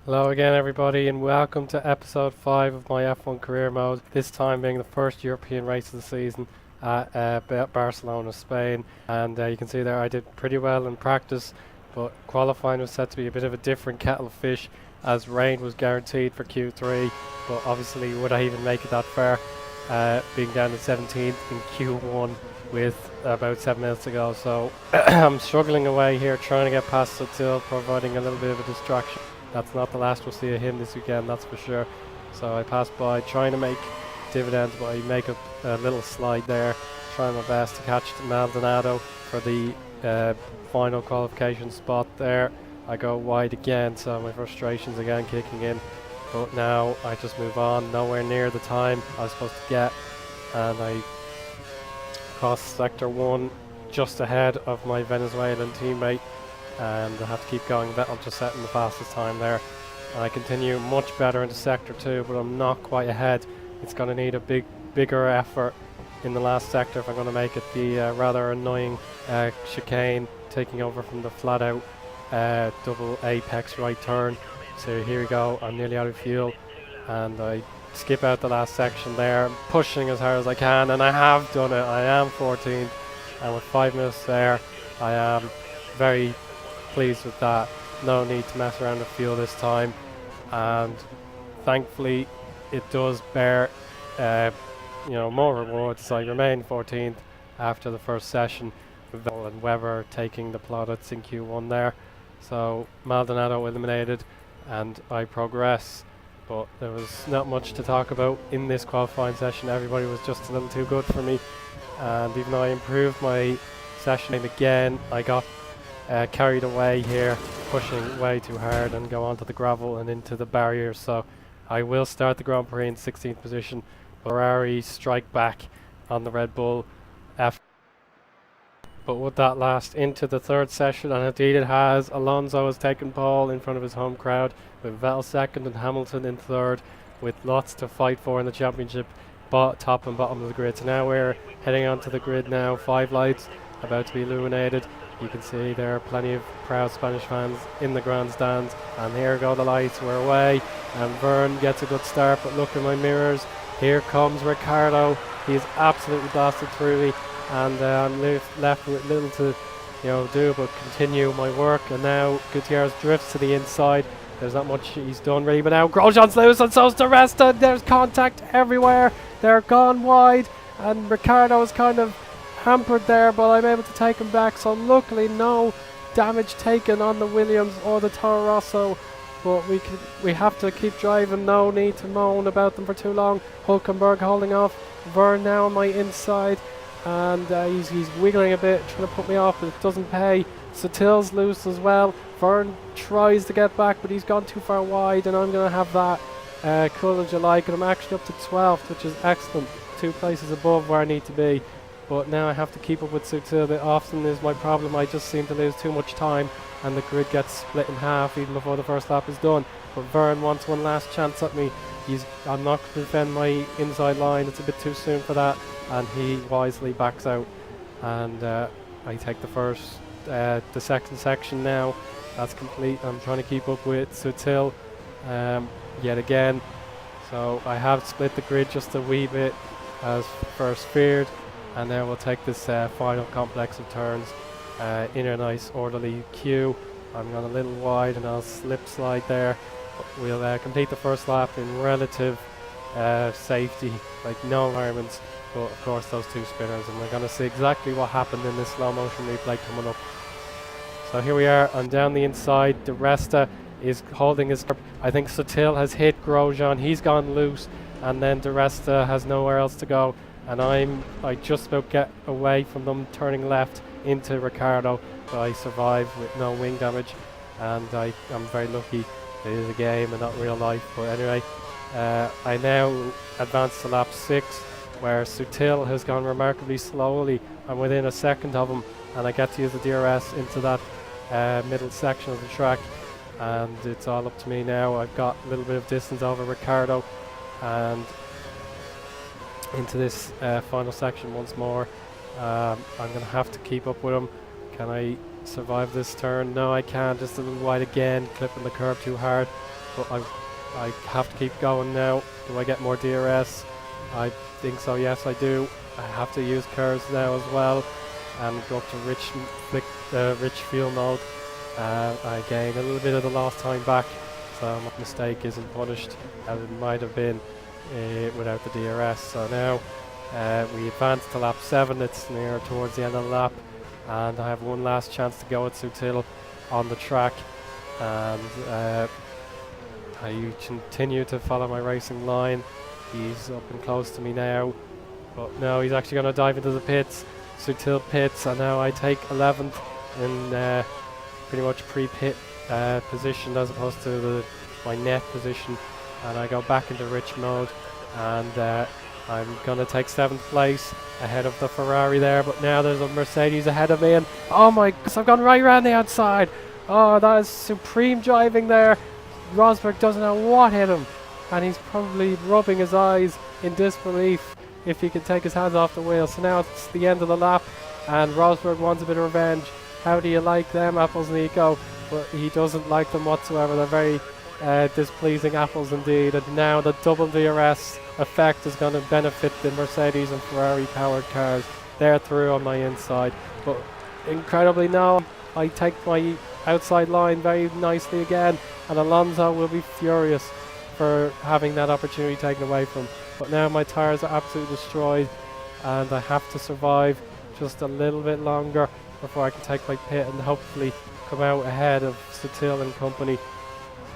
Hello again everybody and welcome to episode 5 of my F1 career mode, this time being the first European race of the season at Barcelona, Spain. And you can see there I did pretty well in practice, but qualifying was set to be a bit of a different kettle of fish as rain was guaranteed for Q3, but obviously would I even make it that far, being down to 17th in Q1 with about 7 minutes to go. So I'm struggling away here trying to get past Sutil, providing a little bit of a distraction. That's not the last we'll see of him this weekend, that's for sure. So I passed by trying to make dividends, but I make a little slide there, trying my best to catch Maldonado for the final qualification spot there. I go wide again, so my frustration's again kicking in. But now I just move on, nowhere near the time I was supposed to get. And I cross sector 1 just ahead of my Venezuelan teammate. And I have to keep going. Vettel just setting the fastest time there. And I continue much better into sector 2, but I'm not quite ahead. It's going to need a bigger effort in the last sector if I'm going to make it. The rather annoying chicane taking over from the flat out double apex right turn. So here we go, I'm nearly out of fuel and I skip out the last section there, pushing as hard as I can, and I have done it. I am 14th, and with 5 minutes there I am very pleased with that. No need to mess around with fuel this time, and thankfully it does bear more rewards. I remain 14th after the first session, with Vettel and Weber taking the plaudits in Q1 there. So Maldonado eliminated and I progress, but there was not much to talk about in this qualifying session. Everybody was just a little too good for me, and even though I improved my session again, I got carried away here, pushing way too hard and go onto the gravel and into the barriers. So I will start the Grand Prix in 16th position. Ferrari strike back on the Red Bull after, but would that last into the third session? And indeed it has. Alonso has taken pole in front of his home crowd, with Vettel second and Hamilton in third, with lots to fight for in the championship, top and bottom of the grid. So now we're heading onto the grid now, 5 lights about to be illuminated. You can see there are plenty of proud Spanish fans in the grandstands, and here go the lights, we're away, and Verne gets a good start, but look in my mirrors, here comes Ricardo. He's absolutely blasted through me, and I'm left with little to do but continue my work. And now Gutierrez drifts to the inside. There's not much he's done really, but now Grosjean's loose and so's the rest. There's contact everywhere. They're gone wide, and Ricardo's kind of hampered there, but I'm able to take him back. So luckily no damage taken on the Williams or the Toro Rosso, but we have to keep driving. No need to moan about them for too long. Hulkenberg holding off. Verne now on my inside, and he's wiggling a bit, trying to put me off, but it doesn't pay. Sutil's loose as well. Verne tries to get back, but he's gone too far wide, and I'm going to have that courage of like, and I'm actually up to 12th, which is excellent. 2 places above where I need to be. But now I have to keep up with Sutil. That often is my problem. I just seem to lose too much time, and the grid gets split in half even before the first lap is done. But Verne wants one last chance at me. I'm not going to defend my inside line. It's a bit too soon for that, and he wisely backs out. And I take the second section now. That's complete. I'm trying to keep up with Sutil yet again. So I have split the grid just a wee bit as first feared. And now we'll take this final complex of turns in a nice orderly queue. I'm going a little wide and I'll slip slide there. We'll complete the first lap in relative safety, like no environments, but of course those 2 spinners, and we're going to see exactly what happened in this slow motion replay coming up. So here we are, I'm down the inside. De Resta is holding his grip. I think Sutil has hit Grosjean, he's gone loose, and then De Resta has nowhere else to go. And I just about get away from them, turning left into Ricardo, but I survive with no wing damage, and I'm very lucky. It is a game and not real life, but anyway, I now advance to lap 6, where Sutil has gone remarkably slowly. I'm within a second of him, and I get to use the DRS into that middle section of the track, and it's all up to me now. I've got a little bit of distance over Ricardo, and into this final section once more. I'm going to have to keep up with him. Can I survive this turn? No, I can't. Just a little wide again, clipping the curb too hard. but I have to keep going now. Do I get more DRS? I think so, yes I do. I have to use curves now as well and go up to rich fuel mode. I gain a little bit of the lost time back, so my mistake isn't punished as it might have been without the DRS. So now we advance to lap 7. It's near towards the end of the lap, and I have one last chance to go at Sutil on the track, and I continue to follow my racing line. He's up and close to me now, but no, he's actually going to dive into the pits. Sutil pits, and now I take 11th in pretty much pre-pit position as opposed to my net position, and I go back into rich mode, and I'm going to take 7th place ahead of the Ferrari there, but now there's a Mercedes ahead of me, and oh my gosh, I've gone right around the outside. Oh, that is supreme driving there. Rosberg doesn't know what hit him, and he's probably rubbing his eyes in disbelief if he can take his hands off the wheel. So now it's the end of the lap, and Rosberg wants a bit of revenge. How do you like them apples, Nico? But he doesn't like them whatsoever. They're very displeasing apples indeed, and now the double DRS effect is going to benefit the Mercedes and Ferrari powered cars. They're through on my inside, but incredibly now I take my outside line very nicely again, and Alonso will be furious for having that opportunity taken away from him. But now my tyres are absolutely destroyed, and I have to survive just a little bit longer before I can take my pit and hopefully come out ahead of Sutil and company.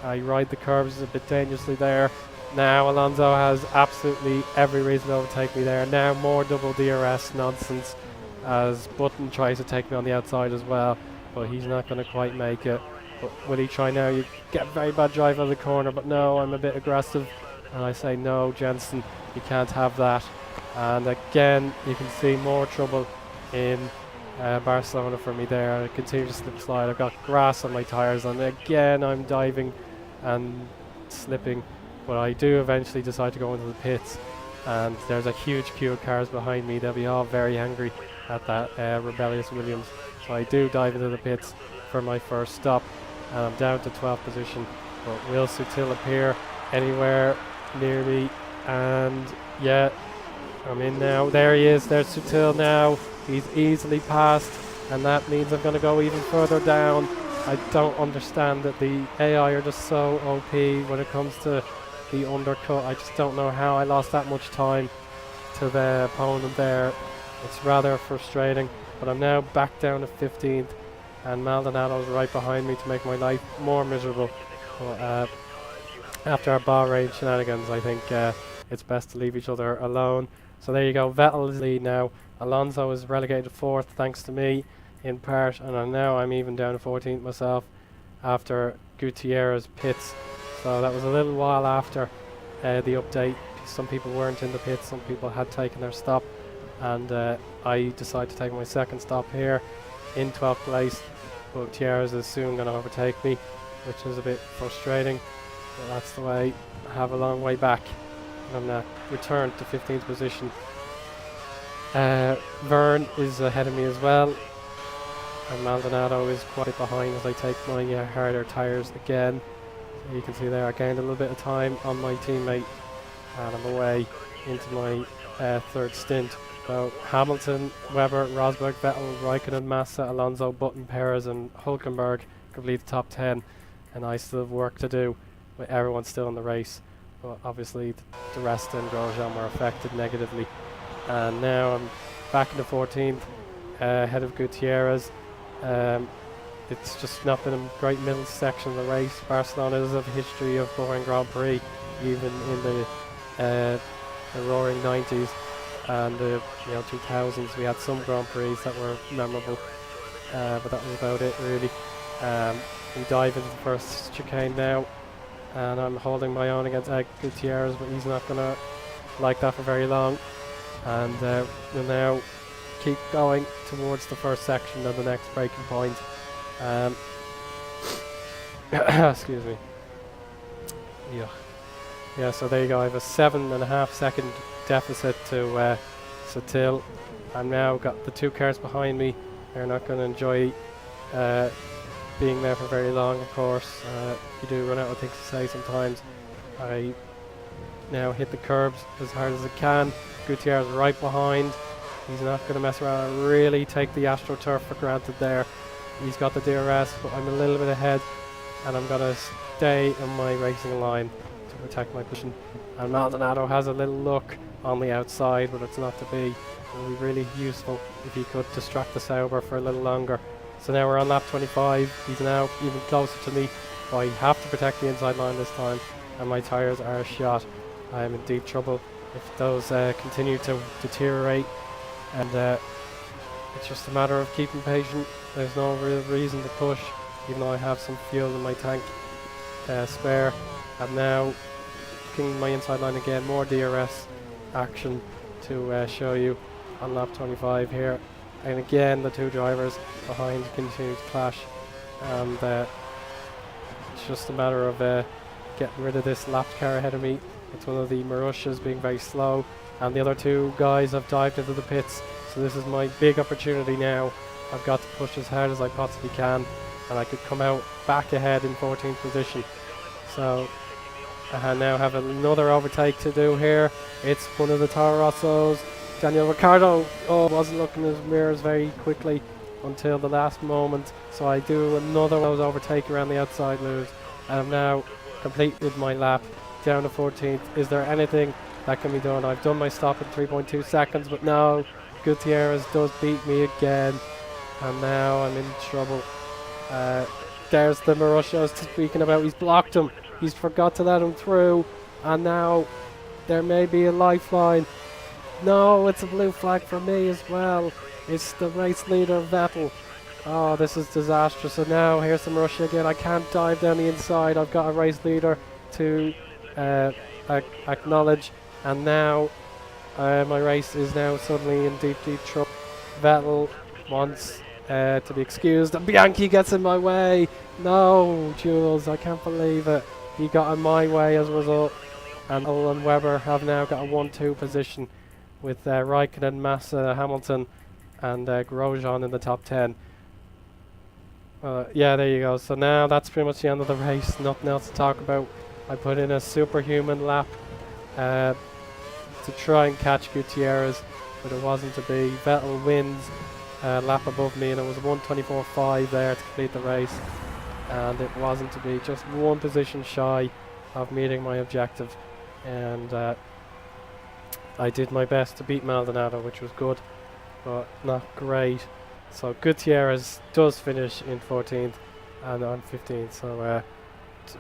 I ride the curves a bit dangerously there. Now Alonso has absolutely every reason to overtake me there. Now more double DRS nonsense as Button tries to take me on the outside as well, but he's not going to quite make it. But will he try now? You get very bad drive out of the corner, but no, I'm a bit aggressive, and I say no, Jensen, you can't have that. And again, you can see more trouble in Barcelona for me there. I continue to slip slide. I've got grass on my tyres, and again I'm diving and slipping, but I do eventually decide to go into the pits, and there's a huge queue of cars behind me. They'll be all very angry at that rebellious Williams. So I do dive into the pits for my first stop, and I'm down to 12th position. But will Sutil appear anywhere near me? And yeah, I'm in now. There he is. There's Sutil now. He's easily passed, and that means I'm going to go even further down. I don't understand that the AI are just so OP when it comes to the undercut. I just don't know how I lost that much time to the opponent there. It's rather frustrating, but I'm now back down to 15th, and Maldonado's right behind me to make my life more miserable. But after our Bahrain shenanigans, I think it's best to leave each other alone. So there you go, Vettel's lead now. Alonso is relegated to 4th thanks to me in part, and now I'm even down to 14th myself after Gutierrez pits. So that was a little while after the update. Some people weren't in the pits, some people had taken their stop, and I decided to take my second stop here in 12th place. Gutierrez is soon going to overtake me, which is a bit frustrating, but that's the way. I have a long way back, and I'm returned to 15th position. Vern is ahead of me as well, and Maldonado is quite behind as I take my harder tyres again. So you can see there I gained a little bit of time on my teammate, and I'm away into my third stint. So Hamilton, Webber, Rosberg, Vettel, Raikkonen, Massa, Alonso, Button, Perez and Hulkenberg complete the top 10, and I still have work to do with everyone still in the race. But obviously the rest and Grosjean were affected negatively. And now I'm back in the 14th, ahead of Gutierrez. It's just not been a great middle section of the race. Barcelona does have a history of boring Grand Prix, even in the roaring 90s and the 2000s. We had some Grand Prix that were memorable, but that was about it really. We dive into the first chicane now, and I'm holding my own against Gutierrez, but he's not going to like that for very long. And we'll now keep going towards the first section of the next braking point. Excuse me. Yeah, so there you go. I have a 7.5 second deficit to Sutil. I've now got the two cars behind me. They're not going to enjoy being there for very long, of course. You do run out of things to say sometimes. I now hit the curbs as hard as I can. Gutierrez right behind. He's not going to mess around and really take the AstroTurf for granted there. He's got the DRS, but I'm a little bit ahead, and I'm going to stay in my racing line to protect my position. And Maldonado has a little look on the outside, but it's not to be. It would be really useful if he could distract the Sauber for a little longer. So now we're on lap 25. He's now even closer to me, but I have to protect the inside line this time, and my tyres are shot. I am in deep trouble if those continue to deteriorate, and it's just a matter of keeping patient. There's no real reason to push, even though I have some fuel in my tank spare. And now looking my inside line again, more DRS action to show you on lap 25 here. And again, the two drivers behind continue to clash, and it's just a matter of getting rid of this lapped car ahead of me. It's one of the Marussias being very slow, and the other two guys have dived into the pits, so this is my big opportunity now. I've got to push as hard as I possibly can, and I could come out back ahead in 14th position. So I now have another overtake to do here. It's one of the Toro Rossos. Daniel Ricciardo wasn't looking at his mirrors very quickly until the last moment, so I do another one of those overtake around the outside moves, and I've now completed my lap down to 14th. Is there anything that can be done? I've done my stop in 3.2 seconds, but no, Gutierrez does beat me again, and now I'm in trouble. There's the Marussia I was speaking about. He's blocked him. He's forgot to let him through, and now there may be a lifeline. No, it's a blue flag for me as well. It's the race leader, Vettel. Oh, this is disastrous. So now here's the Marussia again. I can't dive down the inside. I've got a race leader to acknowledge, and now my race is now suddenly in deep trouble. Vettel wants to be excused, and Bianchi gets in my way. No, Jules, I can't believe it. He got in my way as a result, and Vettel and Webber have now got a 1-2 position with Raikkonen, Massa, Hamilton, and Grosjean in the top 10. Yeah, there you go. So now that's pretty much the end of the race. Nothing else to talk about. I put in a superhuman lap to try and catch Gutierrez, but it wasn't to be. Vettel wins a lap above me, and it was 1:24.5 there to complete the race, and it wasn't to be. Just one position shy of meeting my objective, and I did my best to beat Maldonado, which was good, but not great. So Gutierrez does finish in 14th, and I'm 15th. So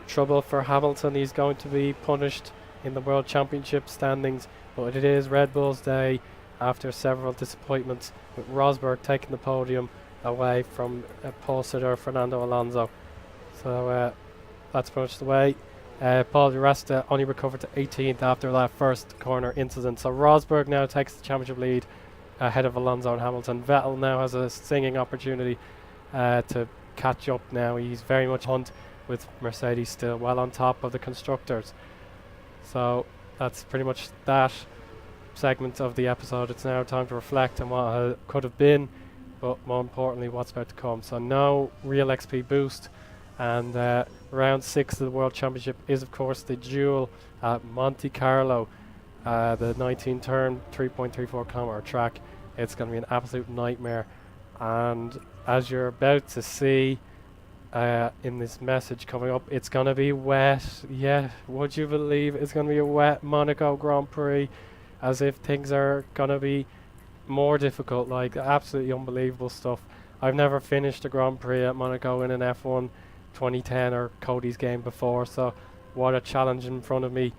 trouble for Hamilton. He's going to be punished in the World Championship standings, but it is Red Bull's day after several disappointments, with Rosberg taking the podium away from pole sitter Fernando Alonso. So that's pretty much the way. Paul Di Resta only recovered to 18th after that first corner incident. So Rosberg now takes the championship lead ahead of Alonso and Hamilton. Vettel now has a singing opportunity to catch up now. He's very much hunt with Mercedes still well on top of the constructors. So that's pretty much that segment of the episode. It's now time to reflect on what could have been, but more importantly what's about to come. So no real XP boost, and round 6 of the World Championship is of course the duel at Monte Carlo, the 19-turn 3.34 kilometer track. It's going to be an absolute nightmare, and as you're about to see in this message coming up, it's going to be wet. Yeah, would you believe it's going to be a wet Monaco Grand Prix, as if things are going to be more difficult. Like, absolutely unbelievable stuff. I've never finished a Grand Prix at Monaco in an F1 2010 or Cody's game before, so what a challenge in front of me.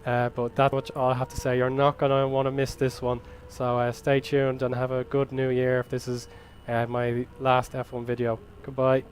But that's much all I have to say. You're not going to want to miss this one, so stay tuned and have a good new year if this is my last F1 video. Goodbye.